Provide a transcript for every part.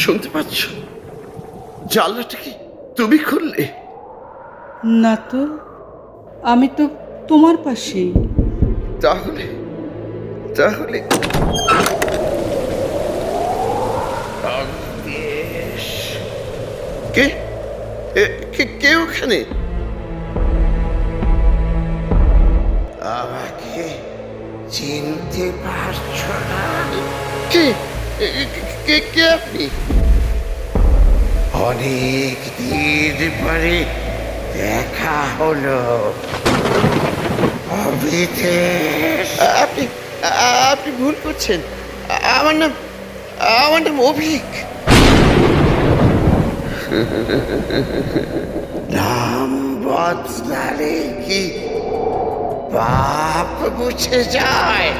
শুনতে পাচ্ছ? জানলাটা কি তুমি খুললে? না তো, আমি তো তোমার পাশেই। তাহলে তাহলে বেশ। কে কে ওখানে? আমাকে চিনতে পারছো না? কে কে কে আপনি? অনেক দিন পরে দেখা হলো অভিতেশ। আপনি আপনি ভুল করছেন। আমার নাম অভিক। নাম বদলালে কি পাপ মুছে যায়?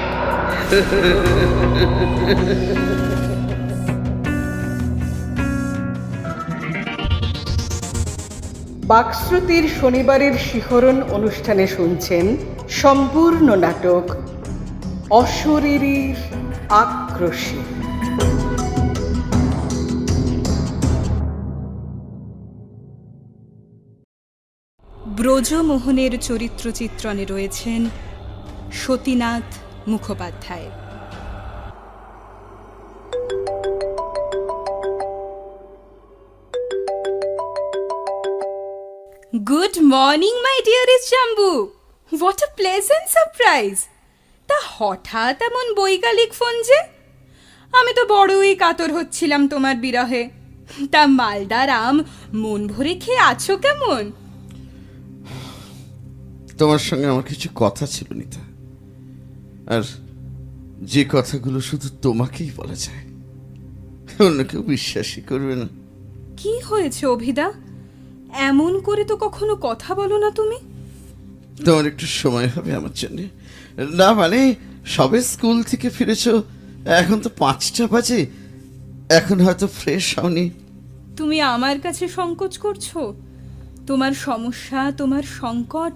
বাকশ্রুতির শনিবারের শিহরণ অনুষ্ঠানে শুনছেন সম্পূর্ণ নাটক অশরীরীর আক্রোশে। ব্রজমোহনের চরিত্র চিত্রণে রয়েছেন Satinath Mukhopadhyay. Good morning my dearest Jambu, what a pleasant surprise! তা হঠাৎ এমন বৈকালিক ফোন যে? আমি তো বড়ই কাতর হচ্ছিলাম তোমার বিরহে। তা মালদার আম মন ভরে খেয়ে আছো কেমন? তোমার সঙ্গে আমার কিছু কথা ছিল নিতা, আর যে কথাগুলো শুধু তোমাকেই বলা যায়, অন্য কেউ বিশ্বাসই করবে না। কি হয়েছে অভিদা? এমন করে তো কখনো কথা বলো না তুমি। তোমার একটু সময় হবে আমার জন্য? না মানে, সবে স্কুল থেকে ফিরেছ, এখন তো 5টা বাজে, এখন হয়তো ফ্রেশ হওনি। তুমি আমার কাছে সংকোচ করছো? তোমার সমস্যা, তোমার সংকট,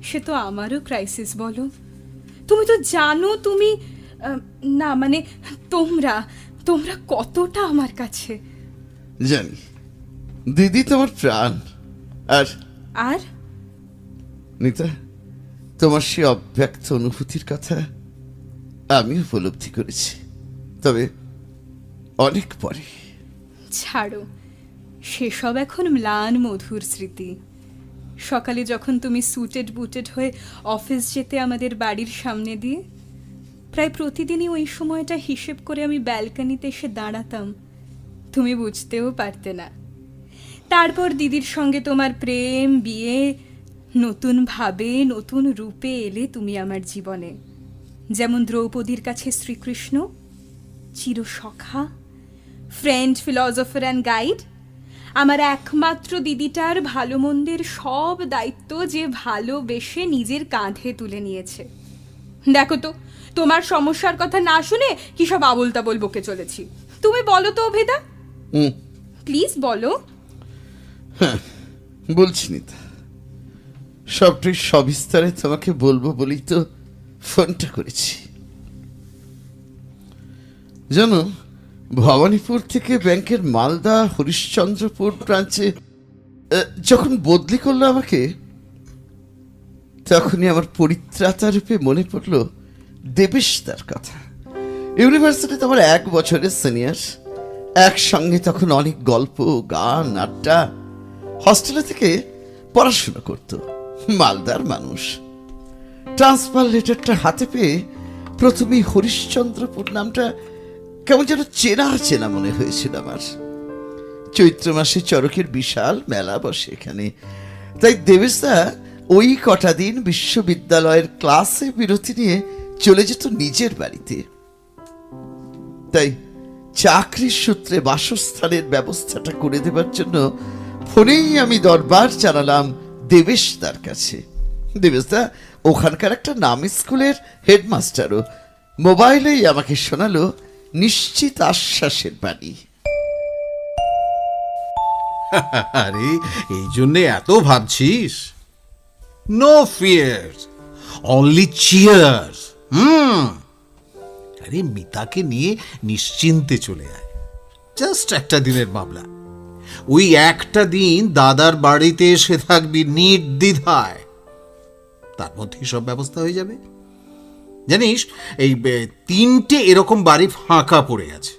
সে তো আমারও ক্রাইসিস। বলো, তুমি তো জানো তুমি না মানে তোমরা তোমরা কতটা আমার কাছে। জানি, দিদি তোমার প্রাণ। আর আর নিতা, তোমার সে অব্যক্ত অনুভূতির কথা আমি উপলব্ধি করেছি, তবে অনেক পরে। ছাড়ো, সেসব এখন ম্লান মধুর স্মৃতি। সকালে যখন তুমি সুটেড বুটেড হয়ে অফিস যেতে আমাদের বাড়ির সামনে দিয়ে, প্রায় প্রতিদিনই ওই সময়টা হিসেব করে আমি ব্যালকনিতে এসে দাঁড়াতাম। তুমি বুঝতেও পারতে না। তারপর দিদির সঙ্গে তোমার প্রেম, বিয়ে, নতুন ভাবে নতুন রূপে এলে তুমি আমার জীবনে। যেমন দ্রৌপদীর কাছে শ্রীকৃষ্ণ, চিরসখা, ফ্রেন্ড, ফিলসফার অ্যান্ড গাইড। আমার একমাত্র দিদিটার ভালো মন্দের সব দায়িত্ব যে ভালোবেসে নিজের কাঁধে তুলে নিয়েছে। দেখো তো, তোমার সমস্যার কথা না শুনে কি সব আবোল তাবোল বকে চলেছি। তুমি বলো তো অভিদা, প্লিজ বলো। হ্যাঁ, বলছি নিতা, সবটাই সবিস্তারে তোমাকে বলবো বলেই তো ফোনটা করেছি। জানো, ভবানীপুর থেকে ব্যাংকের মালদা হরিশ্চন্দ্রপুর ব্রাঞ্চে যখন বদলি করলো আমাকে, তখনই আমার পরিত্রাতা রূপে মনে পড়ল দেবেশ তার কথা। ইউনিভার্সিটিতে আমার 1 বছরের সিনিয়র, একসঙ্গে তখন অনেক গল্প, গান, আড্ডা। হস্টেলে থেকে পড়াশোনা করত, মালদার মানুষ। ট্রান্সফার লেটারটা হাতে পেয়ে প্রথমেই হরিশ্চন্দ্রপুর নামটা কেমন যেন চেনা চেনা মনে হয়েছিল আমার। চৈত্র মাসে চড়কের বিশাল মেলা বসে এখানে, তাই দেবেশদা ওই কটা দিন বিশ্ববিদ্যালয়ের ক্লাসে বিরতি নিয়ে চলে যেত নিজের বাড়িতে। তাই চাকরির সূত্রে বাসস্থানের ব্যবস্থাটা করে দেবার জন্য ফোনেই আমি দরবার জানালাম দেবেশদার কাছে। দেবেশদা ওখানকার একটা নামী স্কুলের হেডমাস্টারও। মোবাইলেই আমাকে শোনালো নিশ্চিত আশ্বাসের বাণী। আরে, এই জন্যে এত ভাবছিস? No fear, only cheer. আরে, মিতাকে নিয়ে নিশ্চিন্তে চলে আয়। জাস্ট একটা দিনের মামলা। ওই একটা দিন দাদার বাড়িতে এসে থাকবি নির্দ্বিধায়, তার মধ্যেই সব ব্যবস্থা হয়ে যাবে। জানিস, এই 3টে এরকম বাড়ি ফাঁকা পড়ে আছে।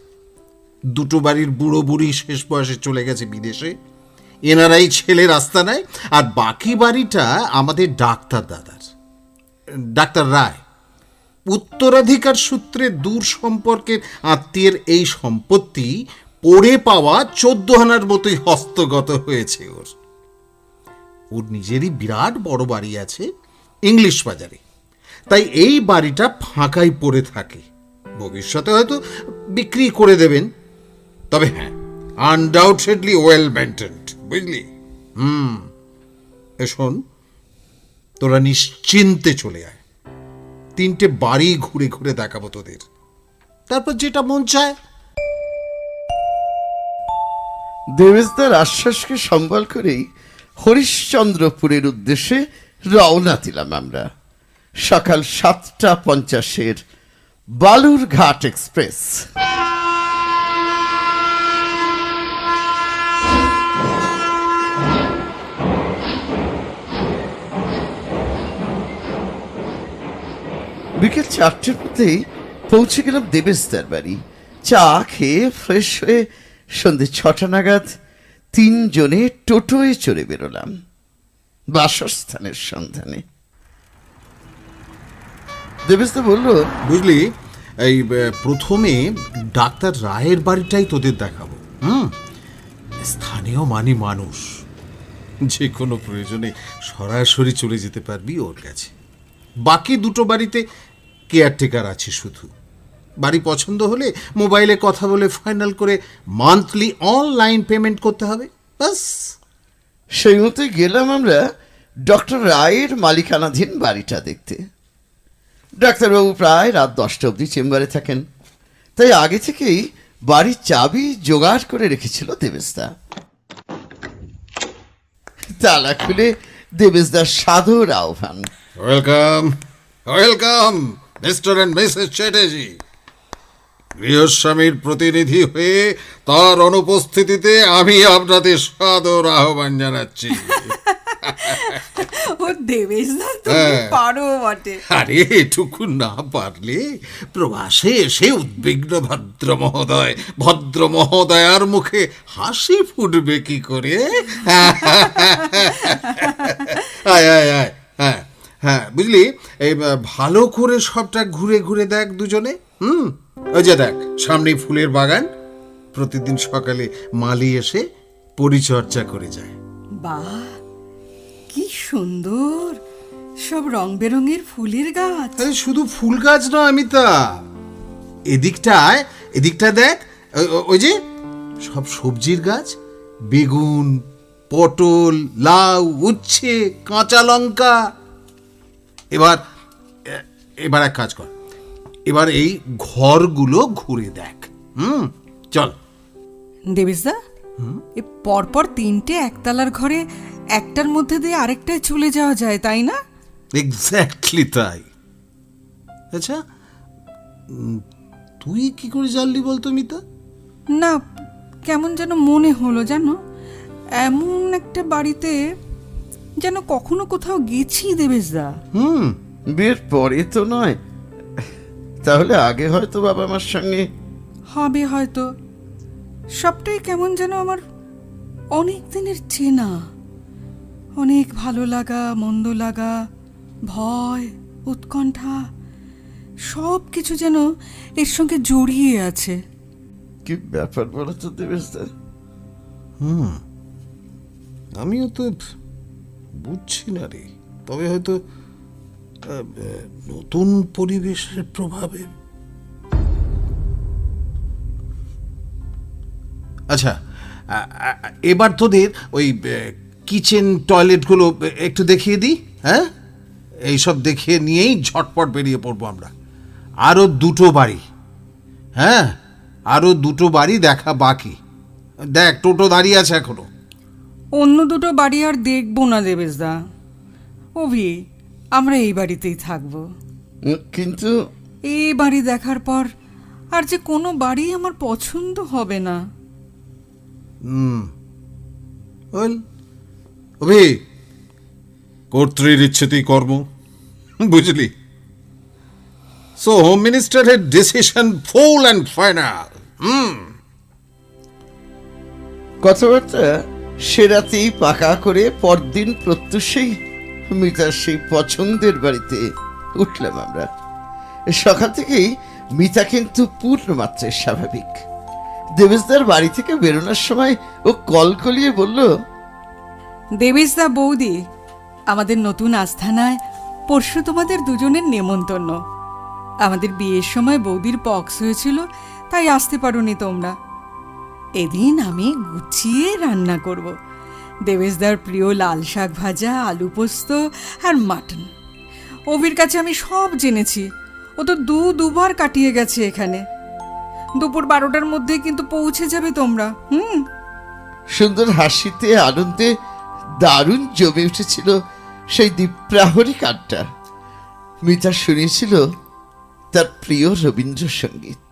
2টো বাড়ির বুড়ো বুড়ি শেষ বয়সে চলে গেছে বিদেশে, এনারাই ছেলে রাস্তা নেয়। আর বাকি বাড়িটা আমাদের ডাক্তার দাদার, ডাক্তার রায়। উত্তরাধিকার সূত্রে দূর সম্পর্কের আত্মীয়ের এই সম্পত্তি পড়ে পাওয়া 14 আনার মতোই হস্তগত হয়েছে ওর। ওর নিজেরই বিরাট বড় বাড়ি আছে ইংলিশ বাজারে, তাই এই বাড়িটা ফাঁকাই পড়ে থাকে। ভবিষ্যতে হয়তো বিক্রি করে দেবেন, তবে হ্যাঁ, আনডাউটেডলি ওয়েল মেনটেন্ড, বুঝলি? শোন, তোরা নিশ্চিন্তে চলে আয়, 3টে বাড়ি ঘুরে ঘুরে দেখাবো তোদের, তারপর যেটা মন চায়। দেবেশদার আশ্বাসকে সম্বল করেই হরিশ্চন্দ্রপুরের উদ্দেশ্যে রওনা দিলাম আমরা। সকাল 7:50 বালুরঘাট এক্সপ্রেস। বিকেল 4টের মধ্যেই পৌঁছে গেলাম দেবেশদার বাড়ি। চা খেয়ে ফ্রেশ হয়ে সন্ধ্যে 6টা নাগাদ 3 জনে টোটোয় চড়ে বেরোলাম বাসস্থানের সন্ধানে। দেবেশদা বলল, বুঝলি, এই প্রথমে ডাক্তার রায়ের বাড়িটাই তোদের দেখাবো। স্থানীয় মানুষ, যে কোনো প্রয়োজনে সরাসরি চলে যেতে পারবি ওর কাছে। বাকি 2টো বাড়িতে কেয়ারটেকার আছে শুধু। বাড়ি পছন্দ হলে মোবাইলে কথা বলে ফাইনাল করে মান্থলি অনলাইন পেমেন্ট করতে হবে, বাস। সেই মতোই গেলাম আমরা ডক্টর রায়ের মালিকানাধীন বাড়িটা দেখতে। ডাক্তারবাবু প্রায় রাত 10টা অবধি চেম্বারে থাকেন, তাই আগে থেকেই বাড়ির চাবি জোগাড় করে রেখেছিল দেবেশদা। তালা খুলে দেবেশদার সাদর আহ্বান। Welcome, welcome Mr and Mrs Chatterjee. গৃহস্বামীর প্রতিনিধি হয়ে তার অনুপস্থিতিতে আমি আপনাদের সাদর আহ্বান জানাচ্ছি। ও দেবেশদা, তুমি পারো বটে। আরে, এটুকু না পারলে প্রবাসে এসে উদ্বিগ্ন ভদ্র মহোদয়ার মুখে হাসি ফুটবে কি করে? আয় আয় আয়। হ্যাঁ হ্যাঁ, বুঝলি, এই ভালো করে সবটা ঘুরে ঘুরে দেখ দুজনে। ওই যে দেখ, সামনে ফুলের বাগান। প্রতিদিন সকালে মালি এসে পরিচর্যা করে যায়। বাহ, কি সুন্দর সব রং বেরঙের ফুলের গাছ। আরে, শুধু ফুল গাছ নয় অমিতা, এদিকটা দেখ, ওই যে সব সবজির গাছ। বেগুন, পটল, লাউ, উচ্ছে, কাঁচা লঙ্কা। এবার এক কাজ কর, এবার এই ঘরগুলো ঘুরে দেখ। চল। দেবেশদা, এ পরপর 3টে একতলার ঘরে একটার মধ্যে দিয়ে আরেকটায় চলে যাওয়া যায়, তাই না? এক্স্যাক্টলি তাই। আচ্ছা, তুই কি করে জানলি বলতো মিতা? না, কেমন যেন মনে হলো, জানো, এমন একটা বাড়িতে যেন কখনো কোথাও গেছি দেবেশদা। বিয়ের পরে তো নয়, তাহলে আগে হয়তো বাবা মার সঙ্গে হবে হয়তো। সবটাই কেমন যেন আমার অনেক দিনের চেনা। অনেক ভালো লাগা, মন্দ লাগা, ভয়, উৎকণ্ঠা, সব কিছু যেন এর সঙ্গে জড়িয়ে আছে। কি ব্যাপার বলো তো দেবেশদা? আমিও তো বুঝছি না রে, তবে হয়তো নতুন পরিবেশের প্রভাবে। আচ্ছা, এবার তোদের ওই কিচেন টয়লেটগুলো একটু দেখিয়ে দিই। হ্যাঁ, এইসব দেখিয়ে নিয়েই ঝটপট বেরিয়ে পড়বো আমরা। আরও 2টো বাড়ি, হ্যাঁ, আরও 2টো বাড়ি দেখা বাকি। দেখ, টোটো দাঁড়িয়ে আছে এখনো। অন্য 2টো বাড়ি আর দেখবো না দেবেশদা, অভি, আমরা এই বাড়িতেই থাকবো। কিন্তু এই বাড়ি দেখার পর আর যে কোনো বাড়ি আমার পছন্দ হবে না। ওয়েল, অভি, কর্ত্রীর ইচ্ছেতেই কর্ম, বুঝলি? সো হোম মিনিস্টারের ডিসিশন ফুল অ্যান্ড ফাইনাল। কথাবার্তা সে রাতেই পাকা করে পরদিন প্রত্যুষেই মিতার সেই পছন্দের বাড়িতে উঠলাম আমরা। সকাল থেকেই মিতা কিন্তু পূর্ণ মাত্রায় স্বাভাবিক। দেবেশদার বাড়ি থেকে বেরোনোর সময় ও কলকলিয়ে বলল, দেবেশদা, বৌদি, আমাদের নতুন আস্থানায় পরশু তোমাদের দুজনের নেমন্তন্ন। আমাদের বিয়ের সময় বৌদির পক্স হয়েছিল, তাই আসতে পারোনি তোমরা। এদিন আমি গুছিয়ে রান্না করব। দেবেশদার প্রিয় লাল শাক ভাজা, আলু পোস্ত আর মাটন। অভির কাছে আমি সব জেনেছি। ও তো দুবার কাটিয়ে গেছে এখানে। দুপুর 12টার মধ্যে কিন্তু পৌঁছে যাবে তোমরা। সুন্দর হাসিতে আনন্দে দারুণ জমে উঠেছিল সেই দ্বীপ্রাহরিক আড্ডা। মিতা শুনিয়েছিল তার প্রিয় রবীন্দ্রসঙ্গীত।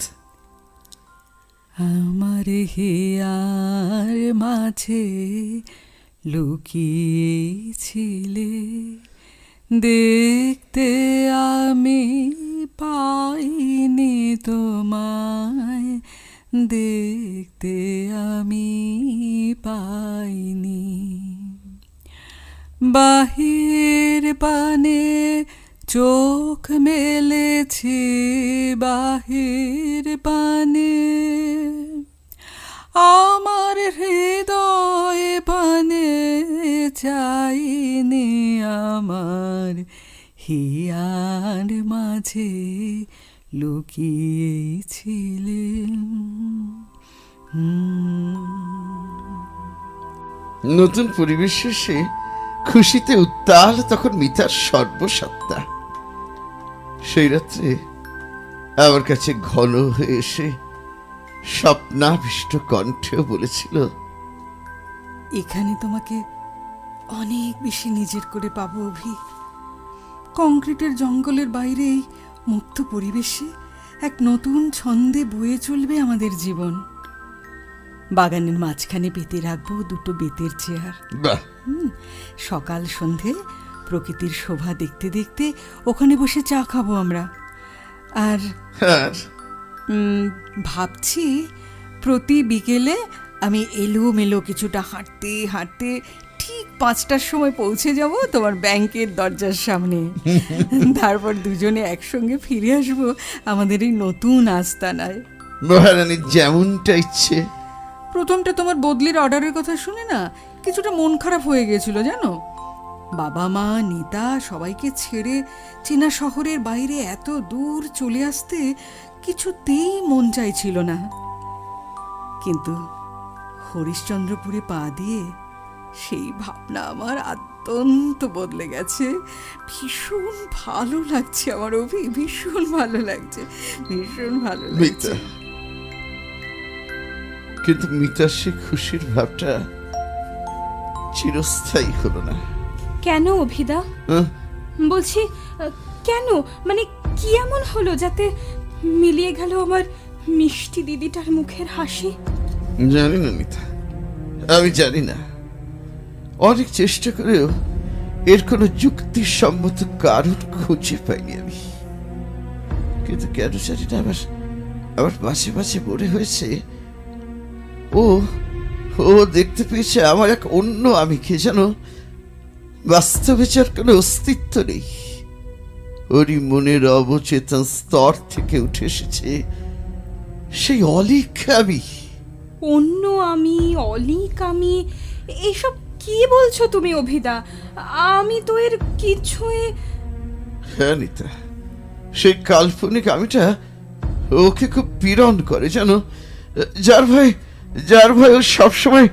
আমার হিয়ার মাঝে লুকিয়েছিলে, দেখতে আমি পাইনি তোমায়, দেখতে আমি পাইনি। বাহির পানে চোখ মেলেছি, বাহির পানে আমার হৃদয় পানে চাইনি, আমার হিয়ার মাঝে লুকিয়েছিলেন। নতুন পরিবেশে সে খুশিতে উত্তাল তখন মিতার সর্বসত্তা। সেই রাত্রে আমার কাছে ঘন হয়ে এসে স্বপ্নাভিষ্ট কণ্ঠেও বলেছিল, এখানে তোমাকে অনেক বেশি নিজের করে পাবো অভি। কংক্রিটের জঙ্গলের বাইরে এই মুক্ত পরিবেশে এক নতুন ছন্দে বয়ে চলবে আমাদের জীবন। বাগানের মাঝখানে পেতে রাখবো দুটো বেতের চেয়ার। বাহ, সকাল সন্ধে প্রকৃতির শোভা দেখতে দেখতে ওখানে বসে চা খাবো আমরা। আর আর ভাবছি প্রতি বিকেলে আমি এলোমেলো কিছুটা হাঁটতে হাঁটতে ঠিক 5টার সময় পৌঁছে যাব তোমার ব্যাংকের দরজার সামনে। তারপর দুজনে একসঙ্গে ফিরে আসবো আমাদের এই নতুন আস্তানায়। মহারানীর যেমনটা ইচ্ছে। প্রথমটা তোমার বদলির অর্ডারের কথা শুনে না কিছুটা মন খারাপ হয়ে গেছিল জানো। বাবা মা নিতা সবাইকে ছেড়ে চেনা শহরের বাইরে এত দূর চলে আসতে কিছুতেই মন চাইছিল না। কিন্তু হরিশ্চন্দ্রপুরে পা দিয়ে সেই ভাবনা আমার অত্যন্ত বদলে গেছে। ভীষণ ভালো লাগছে আমার অভি, ভীষণ ভালো লাগছে, ভীষণ ভালো লাগছে। মিতা, কিন্তু মিতার সে খুশির ভাবটা চিরস্থায়ী হলো না। কেন অভিদা? বলছি কেন, মানে কি এমন হলো যাতে মিলিয়ে গেল আমার মিষ্টি দিদিটার মুখের হাসি? জানি না মিতা, আমি জানি না। অনেক চেষ্টা করেও এর কোনো যুক্তিসম্মত কারণ খুঁজে পাইনি আমি। কিন্তু কেন জানি না আবার মাঝে মাঝে মনে হয়েছে ও ও দেখতে পেয়েছে আমার এক অন্য আমি কে যেন বাস্তবে যার কোনো অস্তিত্ব নেই। ওরই মনের অবচেতন স্তর থেকে উঠে এসেছে সেই অলিক আমি। অন্য আমি, অলিক আমি, এইসব কি বলছো তুমি অভিদা? আমি তো এর কিছুই। হ্যাঁ নিতা, সেই কাল্পনিক আমিটা ওকে খুব পীড়ন করে জানো। যার ভয় ও সবসময়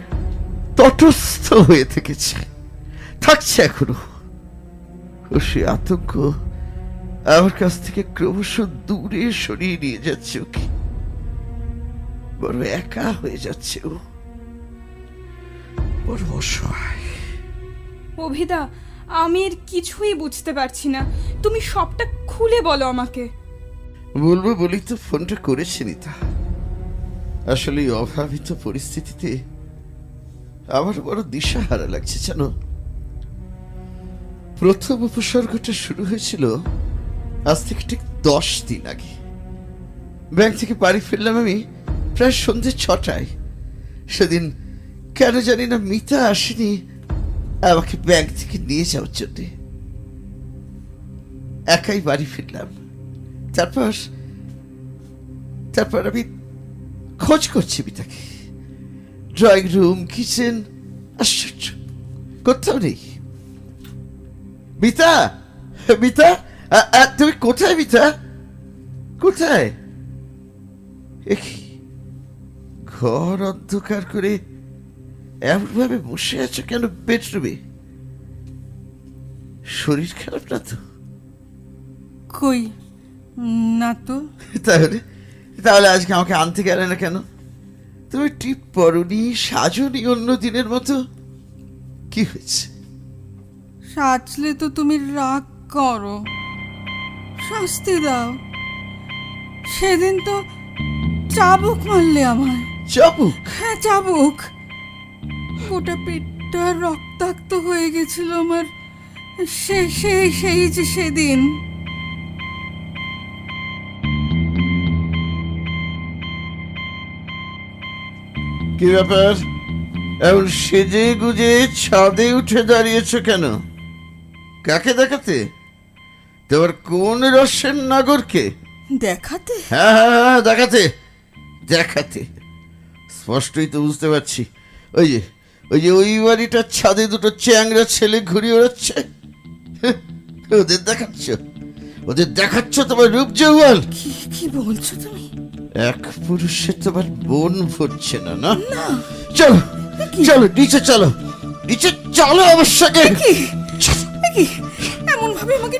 তটস্থ হয়ে থেকেছে, থাকছে এখনো। ও সে আতঙ্ক আমার কাছ থেকে ক্রমশ দূরে সরিয়ে নিয়ে যাচ্ছে ওকে। বড় একা হয়ে যাচ্ছে ও, বড় অসহায়। অভিদা, আমি এর কিছুই বুঝতে পারছি না। তুমি সবটা খুলে বলো আমাকে। বলবো বলেই তো ফোনটা করেছি নিতা। আসলে এই অভাবিত পরিস্থিতিতে আমার বড় দিশাহারা লাগছে জানো। প্রথম উপসর্গটা শুরু হয়েছিল আজ থেকে ঠিক 10 দিন আগে। ব্যাংক থেকে বাড়ি ফিরলাম আমি প্রায় সন্ধ্যে 6টায়। সেদিন কেন জানি না মিতা আসেনি আমাকে ব্যাংক থেকে নিয়ে যাওয়ার জন্য। একাই বাড়ি ফিরলাম। তারপর আমি খোঁজ করছি মিতাকে, ড্রয়িং রুম, কিচেন, আশ্চর্য কোথাও নেই। মিতা, মিতা, তুমি কোথায় মিতা? কোথায়? ঘর অন্ধকার করে এমন ভাবে বসে আছো কেন বেডরুমে? শরীর খারাপ না তো? কই না তো। তাহলে আজকে আমাকে আনতে গেলে না কেন? তুমি টিপ পরনি, সাজনি অন্য দিনের মতো। কি হয়েছে? সাজলে তো তুমি রাগ করো, শাস্তি দাও। সেদিন তো চাবুক মারলে আমায়। চাবুক? হ্যাঁ, চাবুক। গোটা পেটটা রক্তাক্ত হয়ে গেছিল আমার। সেই যে সেদিন। কি ব্যাপার, এমন সেজে গুজে ছাদে উঠে দাঁড়িয়েছো কেন? কাকে দেখাতে? তোমার কোন রসের নাগরকে দেখাতে? হ্যাঁ, দেখাতে দেখাতে। স্পষ্টই তো বুঝতে পারছি। ওই বাড়িটার ছাদে দুটো চ্যাংরা ছেলে ঘুরে ওড়াচ্ছে। ওদের দেখাচ্ছ তোমার রূপ যৌবন। কি বলছো তুমি? এক পুরুষে তোমার বোন ভরছে না? না, চলো চলো নিচে চলো, নিচে চলো আমার সঙ্গে। এমন ভাবে আমাকে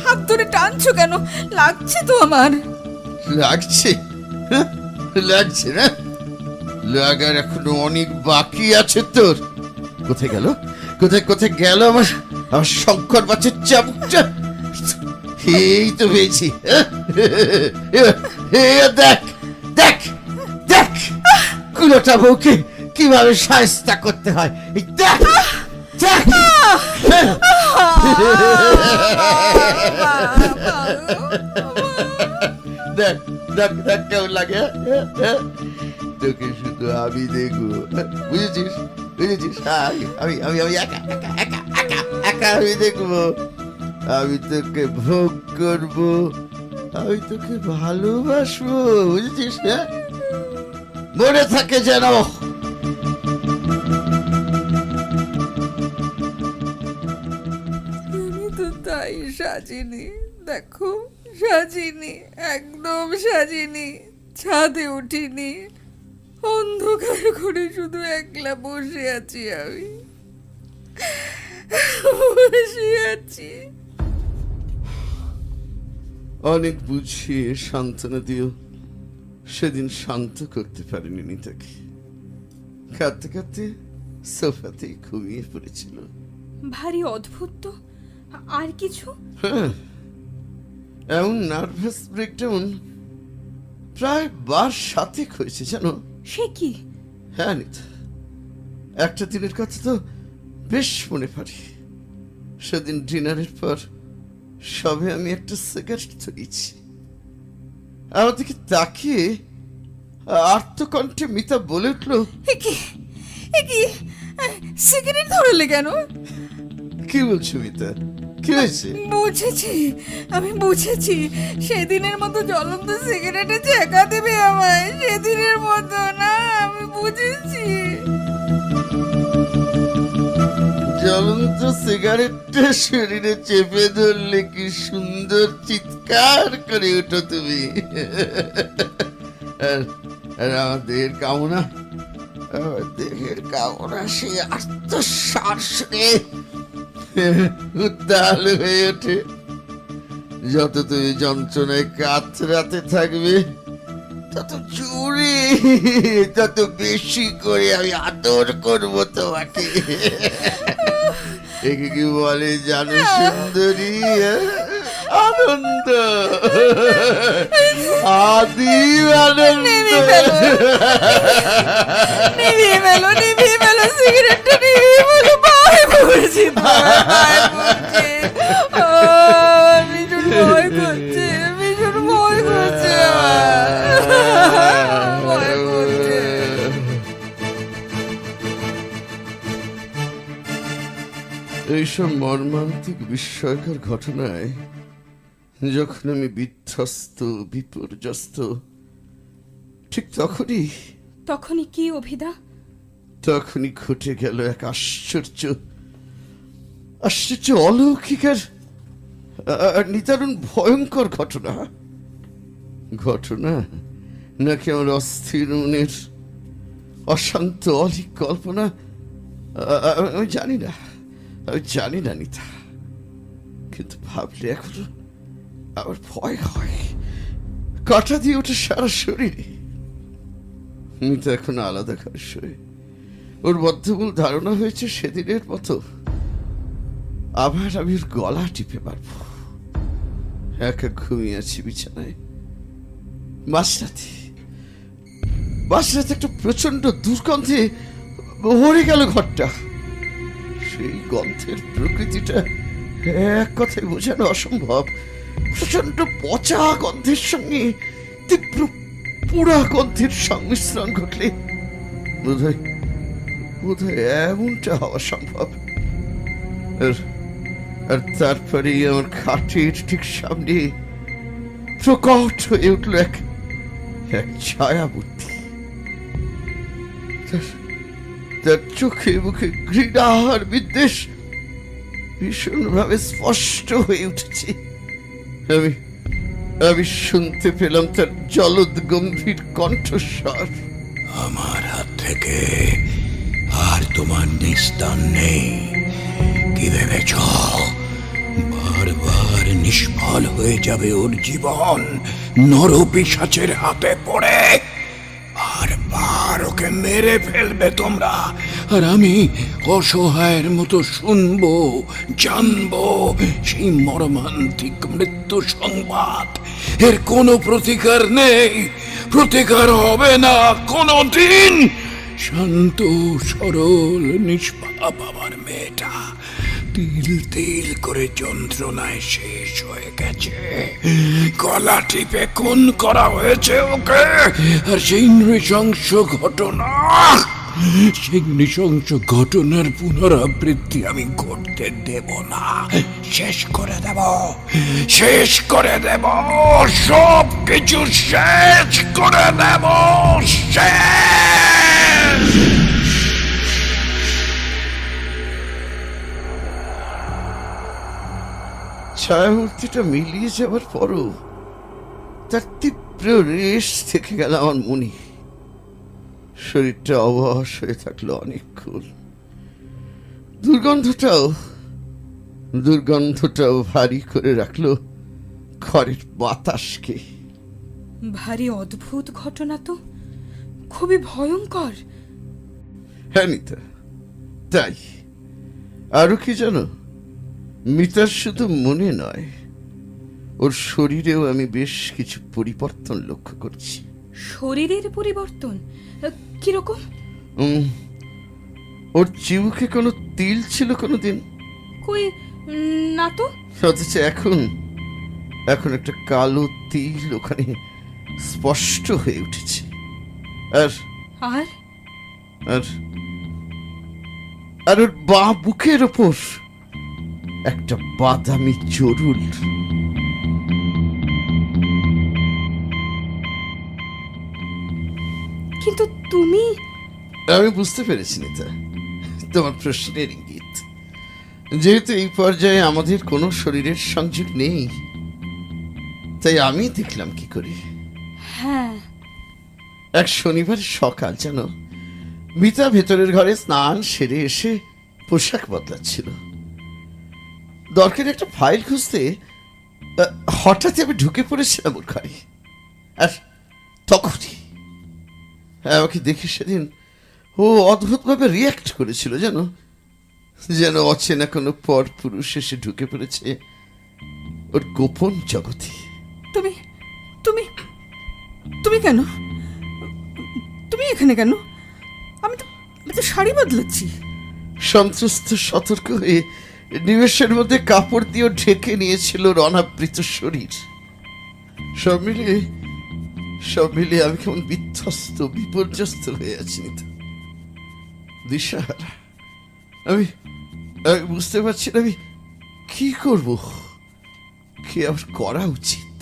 হাত ধরে টানছো কেন? লাগছে তো আমার। লাগছে? লাগছে না? লাগার এখনো অনেক বাকি আছে তোর। কোথায় গেল আমার শঙ্কর বাচ্চার চাবুকটা? এই তো পেয়েছি। দেখ দেখ দেখ কুলোটা বউকে কিভাবে শায়েস্তা করতে হয়। দেখ দেখ। দেখ দেখ দেখ কেমন লাগে। তোকে শুধু আমি দেখবো, বুঝেছিস? আমি আমি আমি একা একা একা একা একা আমি দেখবো। আমি তোকে ভোগ করবো, আমি তোকে ভালোবাসবো, বুঝেছিস? হ্যাঁ, মনে থাকে যেন। আমি তো তাই সাজিনি, দেখো সাজিনি, একদম সাজিনি। ছাদে উঠিনি, অন্ধকার করে শুধু একলা বসে আছি। আমি বসে আছি। অনেক বুঝিয়ে সান্ত্বনা দিও, সেদিন শান্ত করতে পারিনি মিতাকে। কাঁদতে কাঁদতে সোফাতেই ঘুমিয়ে পড়েছিল। ভারী অদ্ভুত তো। আর কিছু? হ্যাঁ, এমন নার্ভাস ব্রেকডাউন প্রায় 12 হয়েছে জানো। সে কি? হ্যাঁ নিতা, একটা দিনের কথা তো বেশ মনে পড়ে। সেদিন ডিনারের পর সবে আমি একটা সিগারেট ধরিয়েছি। আমার দিকে তাকিয়ে আর্তকণ্ঠে মিতা বলে উঠল, সিগারেট ধরলে কেন? কি বলছো মিতা, কি হয়েছে? আমি বুঝেছি। সেদিনের মতো জ্বলন্ত সিগারেটে ছেঁকা দেবে আমায়, সেদিনের মতো না। আমি বুঝেছি। জ্বলন্ত সিগারেটটা শরীরে চেপে ধরলে কি সুন্দর চিৎকার করে উঠো তুমি। আর আমাদের কামনা, দেহের কামনা সেই আত্মশ্বাস রে উত্তাল হয়ে ওঠে। যত তুমি যন্ত্রণায় কাতরাতে থাকবে, তত জোরে, তত বেশি করে আমি আদর করব তোমাকে। একে কি বলে জানো সুন্দরী? আনন্দ, আদি আনন্দ। নিভিয়ে ফেলো সিগারেটটা নিয়ে বলে পায়ে পড়ছি, পায়ে পড়ছি। ভীষণ ভয় করছে, ভীষণ ভয় করছে, ভয় করছে। এইসব মর্মান্তিক বিস্ময়কর ঘটনায় যখন আমি বিধ্বস্ত বিপর্যস্ত, ঠিক তখনই কি অভিদা? তখনই ঘটে গেল এক আশ্চর্য অলৌকিক আর নিদারুণ ভয়ঙ্কর ঘটনা। নাকি আমার অস্থির মনের অশান্ত অলিক কল্পনা, আমি জানি না নিতা, কিন্তু ভাবলে এখনো আমার ভয় হয়, কাটা দিয়ে ওঠে সারা শরীরে। মিতা এখন আলাদা ঘরে শোয়। ওর বদ্ধমূল ধারণা হয়েছে সেদিনের মতো আবার আমি ওর গলা টিপে পারবো। একা ঘুমিয়ে আছি বিছানায়। মাঝরাতে একটা প্রচন্ড দুর্গন্ধে ভরে গেল ঘরটা। সেই গন্ধের প্রকৃতিটা এক কথায় বোঝানো অসম্ভব। প্রচন্ড পচা গন্ধের সঙ্গে তীব্র পোড়া গন্ধের সংমিশ্রণ ঘটলে বোধহয় এমনটা হওয়া সম্ভব। আর তারপরেই আমার খাটের ঠিক সামনে প্রকট হয়ে উঠল এক ছায়ামূর্তি। তার চোখে মুখে ঘৃণা আর বিদ্বেষ ভীষণভাবে স্পষ্ট হয়ে উঠেছে। আমি শুনতে পেলাম তার জলদ গম্ভীর কণ্ঠস্বর। আমার হাত থেকে আর তোমার নিস্তার নেই। কি ভেবেছ বারবার নিষ্ফল হয়ে যাবে ওর জীবন নরপিশাচের হাতে পড়ে? বারবার ওকে মেরে ফেলবে তোমরা, আর আমি অসহায়ের মতো শুনবো, জানবো সেই মর্মান্তিক মৃত্যু সংবাদ। এর কোনো প্রতিকার নেই, প্রতিকার হবে না কোনো দিন। শান্ত সরল নিষ্পাপ আমার মেয়েটা তিল তিল করে যন্ত্রণায় শেষ হয়ে গেছে। গলা টিপে খুন করা হয়েছে ওকে। আর সেই নৃশংস ঘটনার পুনরাবৃত্তি আমি ঘটতে দেব না। শেষ করে দেব, সব কিছু শেষ করে দেব, শেষ। ছায়ামূর্তিটা মিলিয়ে যাবার পরও তার তীব্র রেশ থেকে গেল আমার মনে। শরীরটা অবশ হয়ে থাকলো অনেকক্ষণ। দুর্গন্ধটাও ভারী করে রাখলো ঘরের বাতাসকে। ভারী অদ্ভুত ঘটনা তো, খুবই ভয়ঙ্কর। হ্যাঁ নিতা, তাই। আরো কি জানো, মিতার শুধু মনে নয়, ওর শরীরেও আমি বেশ কিছু পরিবর্তন লক্ষ্য করছি। শরীরের পরিবর্তন কিরকম? ওর চিবুকে কোনো তিল ছিল কোনোদিন? কই না তো। অথচ এখন একটা কালো তিল ওখানে স্পষ্ট হয়ে উঠেছে। আর আর আর আর ওর বাঁ বুকের ওপর একটা বাদামি জরুল। কিন্তু তুমি? আমি বুঝতে পেরেছি নিতা তোমার প্রশ্নের ইঙ্গিত। যেহেতু এই পর্যায়ে আমাদের কোনো শরীরের সংযোগ নেই, তাই আমি দেখলাম কি করে। হ্যাঁ, এক শনিবার সকাল জানো, মিতা ভেতরের ঘরে স্নান সেরে এসে পোশাক বদলাচ্ছিল। দরকারি একটা ফাইল খুঁজতে হঠাৎ আমি ঢুকে পড়েছিলাম ওর ঘরে। আর তখনই আমাকে দেখে সেদিন ও অদ্ভুতভাবে রিয়াক্ট করেছিল, যেন অচেনা কোনো পর পুরুষ এসে ঢুকে পড়েছে ওর গোপন জগতে। তুমি তুমি তুমি কেন? তুমি এখানে কেন? আমি তো শাড়ি বদলাচ্ছি। সন্ত্রস্ত সতর্ক হয়ে নিমেষের মধ্যে কাপড় দিয়ে ঢেকে নিয়েছিল রণাবৃত শরীর। সব মিলিয়ে আমি কেমন বিধ্বস্ত বিপর্যস্ত হয়ে আছি নিতা, দিশাহারা। আমি বুঝতে পারছি না আমি কি করব, কি আমার করা উচিত।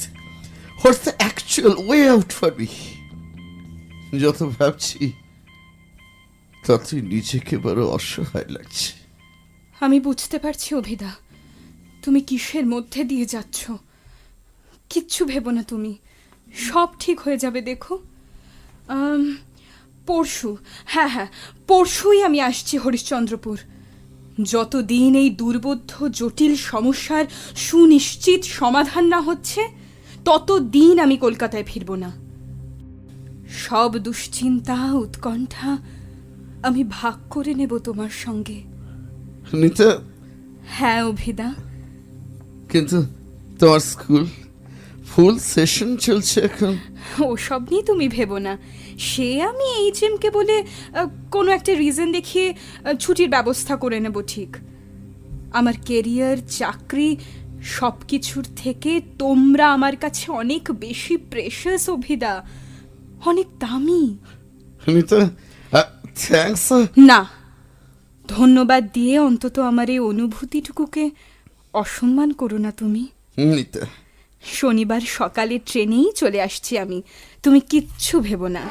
What's the actual way out for me? যত ভাবছি ততই নিজেকে বড় অসহায় লাগছে। আমি বুঝতে পারছি অভিদা, তুমি কিসের মধ্যে দিয়ে যাচ্ছ। কিচ্ছু ভেবো না তুমি, সব ঠিক হয়ে যাবে। দেখো পরশু, হ্যাঁ পরশুই আমি আসছি হরিশ্চন্দ্রপুর। যতদিন এই দুর্বোধ্য জটিল সমস্যার সুনিশ্চিত সমাধান না হচ্ছে ততদিন আমি কলকাতায় ফিরব না। সব দুশ্চিন্তা উৎকণ্ঠা আমি ভাগ করে নেব তোমার সঙ্গে। নিতা, হ্যাঁ অভিদা। কিন্তু তোমার স্কুল ফুল সেশন চলছে এখন। ওসব নিয়ে তুমি ভেবো না, সে আমি HM-কে বলে কোনো একটা রিজন দেখিয়ে ছুটির ব্যবস্থা করে নেব। ঠিক, আমার কেরিয়ার, চাকরি, সব কিছুর থেকে তোমরা আমার কাছে অনেক বেশি প্রেশাস অভিদা, অনেক দামি। নিতা, থ্যাঙ্কস। না, ধন্যবাদ দিয়ে অন্তত আমার এই অনুভূতিটুকুকে অসম্মান করো না তুমি। নিতা, শনিবার সকালে ট্রেনেই চলে আসছি আমি, তুমি কিচ্ছু ভেবো না।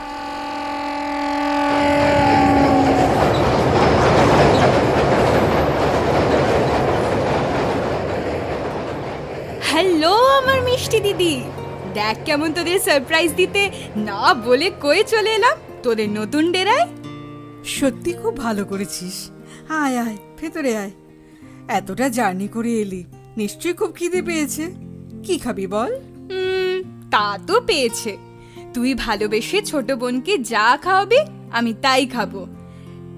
হ্যালো আমার মিষ্টি দিদি, দেখ কেমন তোদের সারপ্রাইজ দিতে না বলে কয়ে চলে এলাম তোদের নতুন ডেরায়। সত্যি খুব ভালো করেছিস। আয় আয়, ভেতরে আয়। এতটা জার্নি করে এলি, নিশ্চয়ই খুব খিদে পেয়েছে। কি খাবি বল? তা তো পেয়েছে, তুই ভালোবেসে ছোট বোনকে যা খাওয়াবি আমি তাই খাবো।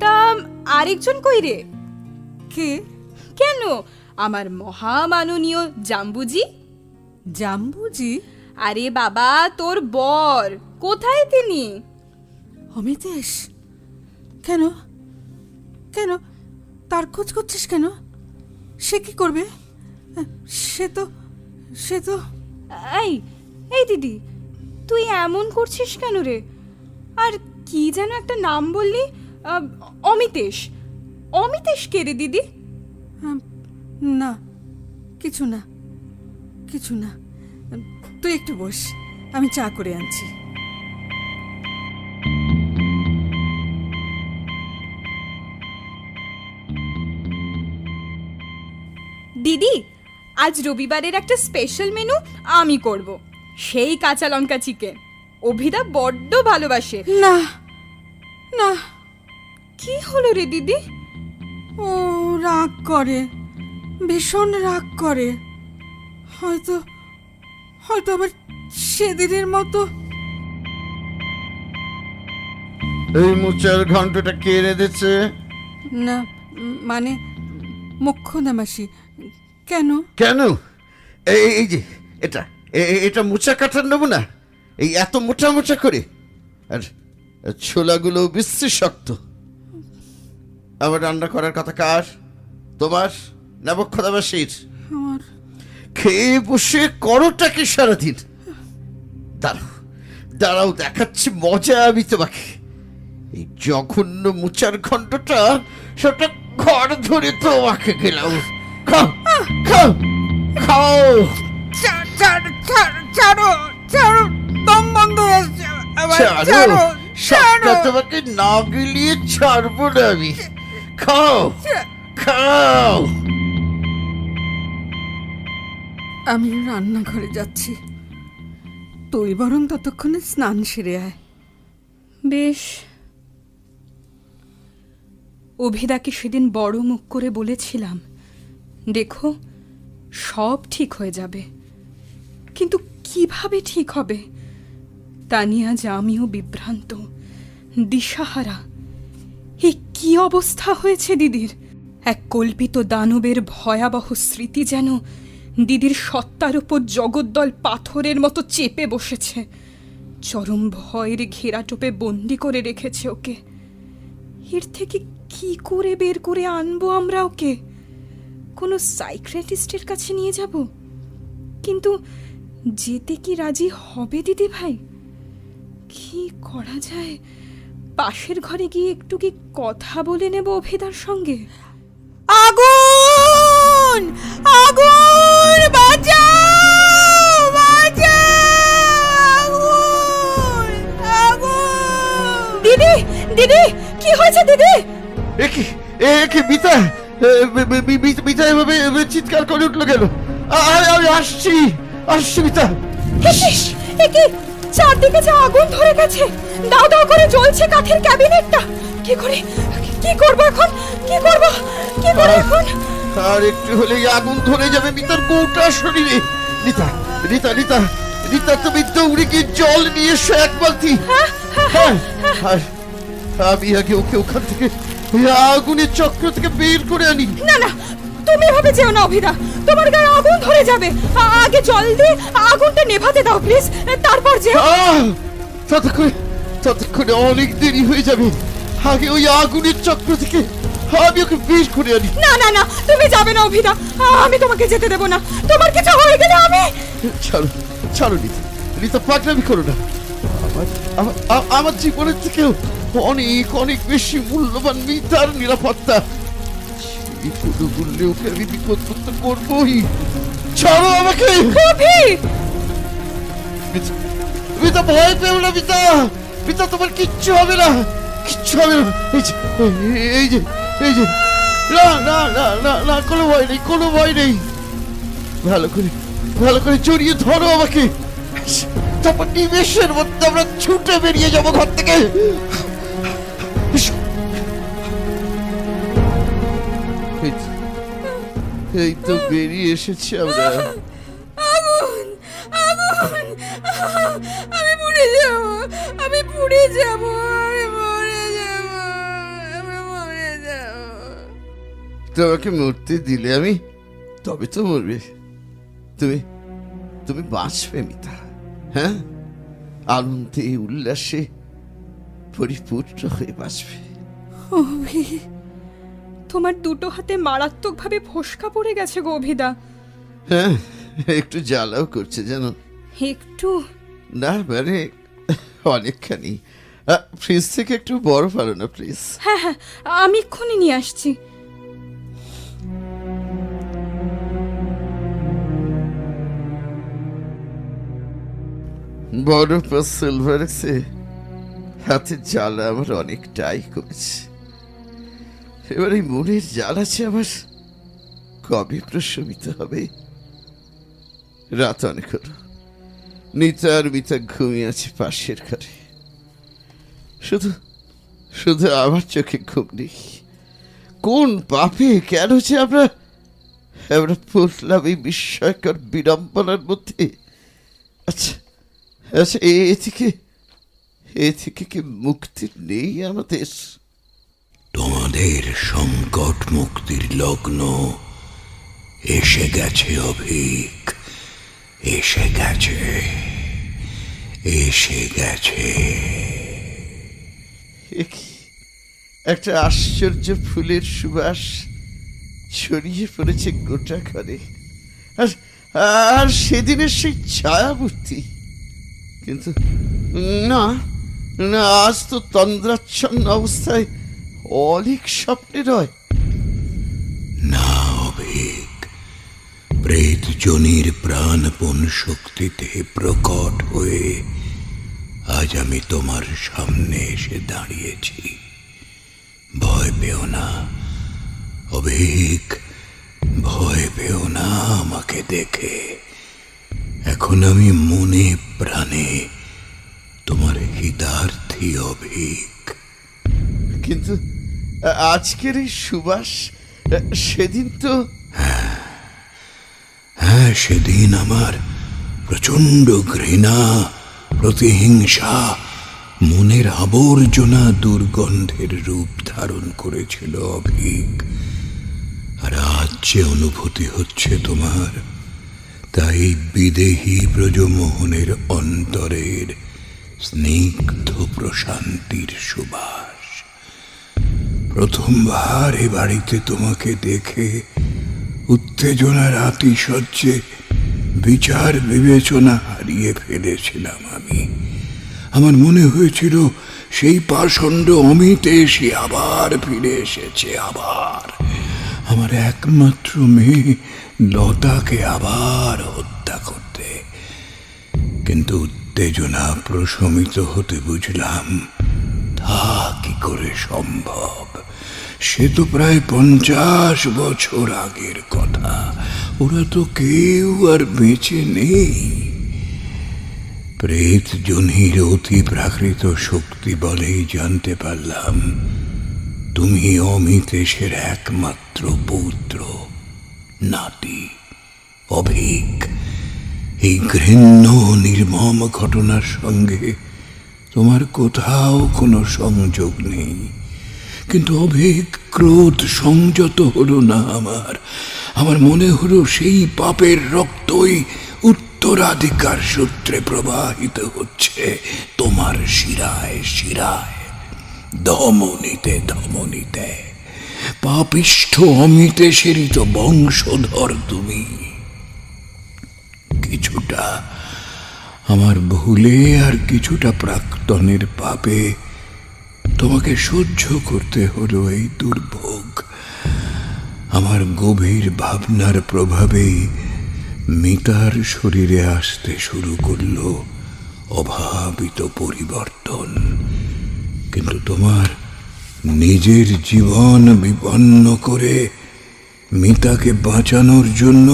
তা আরেকজন কই রে? কে? কেন, আমার মহামাননীয় জাম্বুজি। জাম্বুজি? আরে বাবা, তোর বর কোথায় তিনি? অমিতেশ? কেন কেন তার খোঁজ করছিস কেন? সে কি করবে? সে তো এই এই দিদি, তুই এমন করছিস কেন রে? আর কি যেন একটা নাম বললি, অমিতেশ। অমিতেশ কে রে দিদি? না, কিছু না, কিছু না। তুই একটু বস, আমি চা করে আনছি। দিদি, আজ রবিবারের একটা স্পেশাল মেনু আমি করব, সেই কাঁচা লঙ্কা চিকেন। অভিদা বড্ড ভালোবাসে। না না। কি হলো রে দিদি? ও রাগ করে, ভীষণ রাগ করে। হয়তো আবার সেদিনের মতো। এই মোচার ঘন্টটা কে এনে দিচ্ছে? না, মানে মুখ্যদা মাসি। কেন? কেন? এই যে এটা মোচা কাটার নমুনা, এই এত মোটা মোটা করে, আর ছোলাগুলো বিশ্রী শক্ত। আমার রান্না করার কথা কার? তোমার না মোক্ষদাবাসীর? আমার। খেয়ে বসে করোটা কি সারাদিন? দাঁড়াও দেখাচ্ছি মজা আমি তোমাকে। এই জঘন্য মোচার ঘন্টটা সেটা ঘর ধরে তোমাকে গেলাম। খাও খাও খাও। ছাড়ো, দম বন্ধ হচ্ছে। ছাড়ো, সবটা তোমাকে না গিলিয়ে ছাড়বো না আমি। খাও খাও। আমি রান্নাঘরে যাচ্ছি, তুই বরং ততক্ষণে স্নান সেরে আয়। বেশ। অভিদাকে সেদিন বড় মুখ করে বলেছিলাম, দেখো সব ঠিক হয়ে যাবে, কিন্তু কিভাবে ঠিক হবে তা নিয়ে আজ আমিও বিভ্রান্ত, দিশাহারা। এ কি অবস্থা হয়েছে দিদির! এক কল্পিত দানবের ভয়াবহ স্মৃতি যেন দিদির সত্তার উপর জগদ্দল পাথরের মতো চেপে বসেছে, চরম ভয়ের ঘেরাটোপে বন্দি করে রেখেছে ওকে। এর থেকে কি করে বের করে আনবো আমরা ওকে? কোনো সাইকিয়াট্রিস্টের কাছে নিয়ে যাব? কিন্তু যেতে কি রাজি হবে দিদি ভাই? কি করা যায়? পাশের ঘরে গিয়ে একটু কি কথা বলে নেব অভিদার সঙ্গে? আগুন! আগুন! বাঁচাও! বাঁচাও! আগুন! আগুন! দিদি, দিদি, কি হয়েছে দিদি? একে মিতা, মিতা এভাবে চিৎকার করে উঠলো কেন? আমি আসছি, আসছি মিতা। একে চারদিকে যে আগুন ধরে গেছে, দাও দাও করে জ্বলছে কাঠের ক্যাবিনেটটা। কি করে, কি করবো এখন? কি করবো, কি করে এখন? আর একটু হলেই আগুন ধরে যাবে মিতার গোটা শরীরে। রিতা, রিতা, রিতা, রিতা, তুমি দৌড়ে গিয়ে জল নিয়ে এসো এক বালতি। হ্যাঁ, আর আমি আগে ওকে ওখান থেকে ওই আগুনের চক্র থেকে বের করে আনি। না না, তুমি এভাবে যেও না অভিদা, তোমার গায়ে আগুন ধরে যাবে। আগে জল দিয়ে আগুনটা নেভাতে দাও প্লিজ, তারপর যেও। ততক্ষণে অনেক দেরি হয়ে যাবে। আগে ওই আগুনের চক্র থেকে আমি ওকে বের করে আনি। না না না, তুমি যাবে না অভিদা, আমি তোমাকে যেতে দেব না। তোমার কিছু হয়ে গেলে আমি... ছাড়ো, ছাড়ো রিতা, রিতা পাগলামি করো না। আমার জীবনের থেকেও অনেক অনেক বেশি মূল্যবান মিতার নিরাপত্তা। সেই কোনো মূল্যে ওকে আমি বিপদমুক্ত করবোই। ছাড়ো আমাকে। মিতা, ভয় পেও না মিতা, মিতা তোমার কিচ্ছু হবে না, কিচ্ছু হবে না। এই যে, এই যে, না না না না না, কোনো ভয় নেই, কোনো ভয় নেই। ভালো করে জড়িয়ে ধরো আমাকে। তারপর নিমেষের মধ্যে আমরা ছুটে বেরিয়ে যাবো ঘর থেকে। এই তো বেরিয়ে এসেছি আমরা। আগুন, আগুন, আমি পুড়ে যাব, আমি পুড়ে যাব, আমি মরে যাব, আমি মরে যাব। তোমাকে মরতে দিলে আমি, তবে তো মরবে। তুমি বাঁচবে মিতা। হ্যাঁ, আনন্দে উল্লাসে পরিপূর্ণ হয়ে বাঁচবে। তোমার দুটো হাতে মারাত্মকভাবে ফোসকা পড়ে গেছে গো অভিদা। হ্যাঁ, একটু জ্বালাও করছে জানো। একটু না মানে অনেকখানি। ফ্রিজ থেকে একটু বরফ আনো না প্লিজ। হ্যাঁ হ্যাঁ, আমি এক্ষুনি নিয়ে আসছি। বরফ আর সিলভারেক্সে হাতে জ্বালা আমার অনেকটাই কমেছে। এবার এই মনের জ্বাল আছে আমার, কবে প্রশমিত হবে? রাত অনেক হলো, নিতা আর মিতা ঘুমিয়ে আছে পাশের ঘরে। শুধু শুধু আমার চোখে ঘুম নেই। কোন পাপে কেন যে আমরা পড়লাম এই বিস্ময়কর বিড়ম্বনার মধ্যে? আচ্ছা আচ্ছা, এ থেকে কি মুক্তি নেই আমাদের? তোমাদের সংকট মুক্তির লগ্ন এসে গেছে অভিক, এসে গেছে, এসে গেছে। একটা আশ্চর্য ফুলের সুবাস ছড়িয়ে পড়েছে গোটা ঘরে। আর সেদিনের সেই ছায়ামূর্তি। কিন্তু না না, আজ তো তন্দ্রাচ্ছন্ন অবস্থায় অলিক স্বপ্নে রয়। না অভিক, প্রেত জনির প্রাণপণ শক্তিতে প্রকট হয়ে আজ আমি তোমার সামনে এসে দাঁড়িয়েছি। ভয় পেও না অভিক, ভয় পেও না আমাকে দেখে। এখন আমি মনে প্রাণে তোমার হিতার্থী অভিক। কিন্তু আজকের এই সুবাস, সেদিন তো... হ্যাঁ, সেদিন আমার প্রচন্ড ঘৃণা, প্রতিহিংসা, মনের আবর্জনা দুর্গন্ধের রূপ ধারণ করেছিল অভিক। আর আজ যে অনুভূতি হচ্ছে তোমার, তাই বিদেহী ব্রজমোহনের অন্তরের স্নিগ্ধ প্রশান্তির সুবাস। প্রথমবার এ বাড়িতে তোমাকে দেখে উত্তেজনার আতিশয্যে বিচার বিবেচনা হারিয়ে ফেলেছিলাম আমি। আমার মনে হয়েছিল সেই পাষণ্ড অমিত এসে আবার ফিরে এসেছে, আবার আমার একমাত্র মেয়ে লতাকে আবার হত্যা করতে। কিন্তু উত্তেজনা প্রশমিত হতে বুঝলাম তা কি করে সম্ভব। সে তো প্রায় 50 বছর আগের কথা। ওরা তো কেউ আর বেঁচে নেই। প্রেত জনির অতি প্রাকৃত শক্তি বলেই জানতে পারলাম তুমি অমিতেশের একমাত্র পুত্র, নাতি অভিক। এই ঘৃণ্য নির্মম ঘটনার সঙ্গে তোমার কোথাও কোনো সংযোগ নেই। কিন্তু অভিক ক্রোধ সংযত হলো না আমার মনে হলো সেই পাপের রক্তই উত্তরাধিকার সূত্রে প্রবাহিত হচ্ছে তোমার শিরায় শিরায়, ধমনীতে ধমনীতে। পাপিষ্ঠ অমিতেশেরই তো বংশধর তুমি। কিছুটা আমার ভুলে আর কিছুটা প্রাক্তনের পাপে তোমাকে সহ্য করতে হলো এই দুর্ভোগ। আমার গভীর ভাবনার প্রভাবেই মিতার শরীরে আসতে শুরু করলো অভাবিত পরিবর্তন। কিন্তু তোমার নিজের জীবন বিপন্ন করে মিতাকে বাঁচানোর জন্য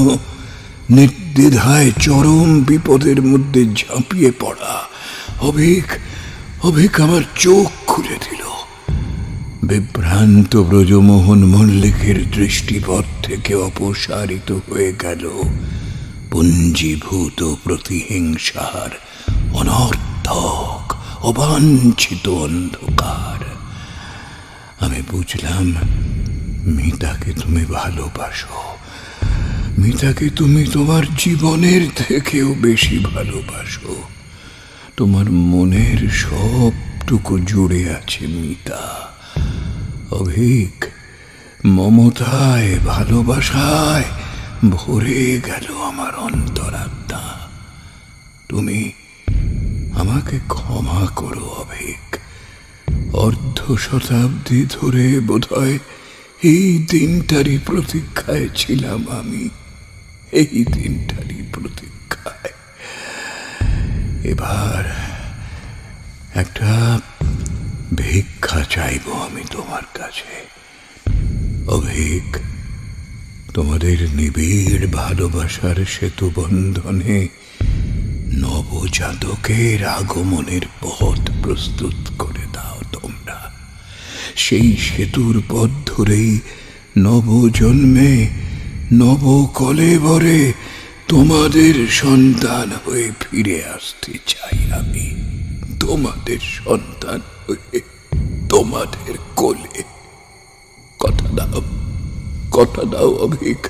নির্দ্বিধায় চরম বিপদের মধ্যে ঝাঁপিয়ে পড়া অভিক আমার চোখ খুলে দিল। বিভ্রান্ত ব্রজমোহন মল্লিকের দৃষ্টিপথ থেকে অপসারিত হয়ে গেল পুঞ্জীভূত প্রতিহিংসার অনর্থক অবাঞ্ছিত অন্ধকার। আমি বুঝলাম মিতাকে তুমি ভালোবাসো, মিতাকে তুমি তোমার জীবনের থেকেও বেশি ভালোবাসো। তোমার মনের সবটুকু জুড়ে আছে মিতা। অভিক মমতায় ভালোবাসায় ভরে গেল আমার অন্তরাত্মা। তুমি আমাকে ক্ষমা করো অভিক। অর্ধ শতাব্দী ধরে বোধহয় এই দিনটারই প্রতীক্ষায় ছিলাম আমি, এই দিনটারই প্রতীক্ষায়। এবার একটা ভিক্ষা চাইব আমি তোমার কাছে অভিক। তোমাদের নিবিড় ভালোবাসার সেতু বন্ধনে নবজাতকের আগমনের পথ প্রস্তুত করে দাও তোমরা। সেই সেতুর পথ ধরেই নবজন্মে নবকলেবরে তোমাদের সন্তান হয়ে ফিরে আসতে চাই আমি, তোমাদের সন্তান হয়ে তোমাদের কোলে। কথা দাও, কথা দাও অভিক।